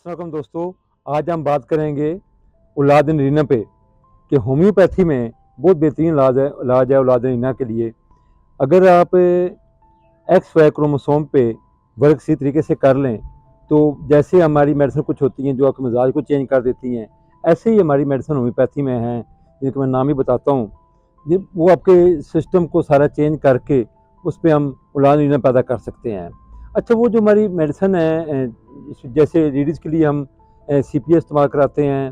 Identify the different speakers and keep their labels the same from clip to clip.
Speaker 1: अस्सलाम वालेकुम दोस्तों। आज हम बात करेंगे औलाद नरीना पे कि होम्योपैथी में बहुत बेहतरीन इलाज है औलाद नरीना के लिए। अगर आप एक्स वाई क्रोमोसोम पे वर्क इसी तरीके से कर लें तो जैसे हमारी मेडिसिन कुछ होती हैं जो आपके मिजाज को चेंज कर देती हैं, ऐसे ही हमारी मेडिसिन होम्योपैथी में हैं जिनका मैं नाम ही बताता हूँ। वो आपके सिस्टम को सारा चेंज करके उस पर हम औलाद नरीना पैदा कर सकते हैं। अच्छा, वो जो हमारी मेडिसिन है जैसे लेडीज़ के लिए हम CPA इस्तेमाल कराते हैं,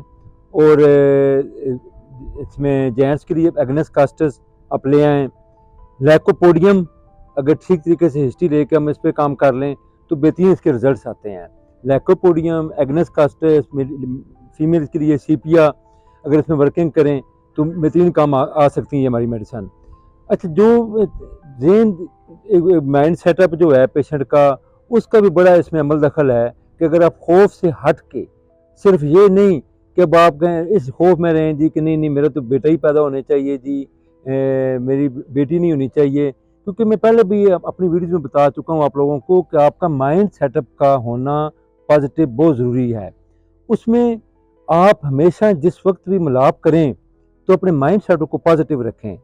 Speaker 1: और इसमें जेंट्स के लिए एग्नेस कास्टस आप ले आएँ। लैकोपोडियम अगर ठीक तरीके से हिस्ट्री लेके हम इस पे काम कर लें तो बेहतरीन इसके रिजल्ट्स आते हैं। लैकोपोडियम, एग्नेस कास्टस, फीमेल के लिए सीपिया अगर इसमें वर्किंग करें तो बेहतरीन काम आ सकती है हमारी मेडिसिन। अच्छा, जो जेन माइंड सेटअप जो है पेशेंट का, उसका भी बड़ा इसमें अमल दखल है कि अगर आप खौफ से हट के, सिर्फ ये नहीं कि अब आप कहें इस खौफ में रहें जी कि नहीं नहीं मेरा तो बेटा ही पैदा होने चाहिए जी, मेरी बेटी नहीं होनी चाहिए। क्योंकि मैं पहले भी अपनी वीडियोज़ में बता चुका हूँ आप लोगों को कि आपका माइंड सेटअप का होना पॉजिटिव बहुत ज़रूरी है। उसमें आप हमेशा जिस वक्त भी मिलाप करें तो अपने माइंड सेटअप को पॉजिटिव रखें।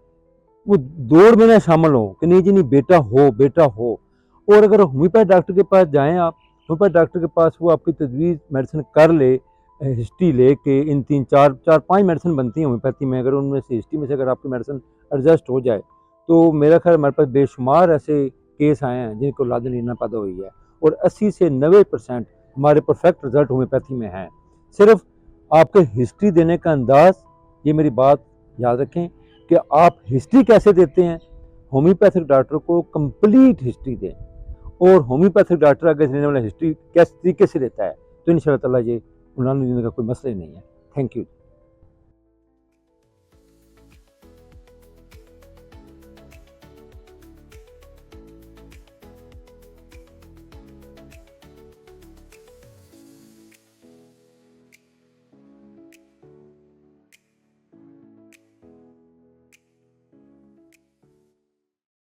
Speaker 1: वो दौड़ में ना शामिल हो कि नहीं जी नहीं बेटा हो बेटा हो। और अगर होम्योपैथ डॉक्टर के पास जाएं आप, होम्योपैथ डॉक्टर के पास वो आपकी तजवीज़ मेडिसिन कर ले, हिस्ट्री ले के इन 3 4 5 मेडिसिन बनती हैं होम्योपैथी में, अगर उनमें से हिस्ट्री में से अगर आपकी मेडिसिन एडजस्ट हो जाए तो मेरा ख्याल हमारे पास बेशुमार ऐसे केस आए हैं जिनको औलाद नरीना पैदा हुई है, और 80 से 90% हमारे परफेक्ट रिजल्ट होम्योपैथी में हैं। सिर्फ आपके हिस्ट्री देने का अंदाज, ये मेरी बात याद रखें कि आप हिस्ट्री कैसे देते हैं। होम्योपैथिक डॉक्टर को कंप्लीट हिस्ट्री दें, और होम्योपैथिक डॉक्टर अगर देने वाला हिस्ट्री किस तरीके से देता है तो इंशाअल्लाह ताला ये औलाद नरीना का कोई मसला ही नहीं है। Thank you.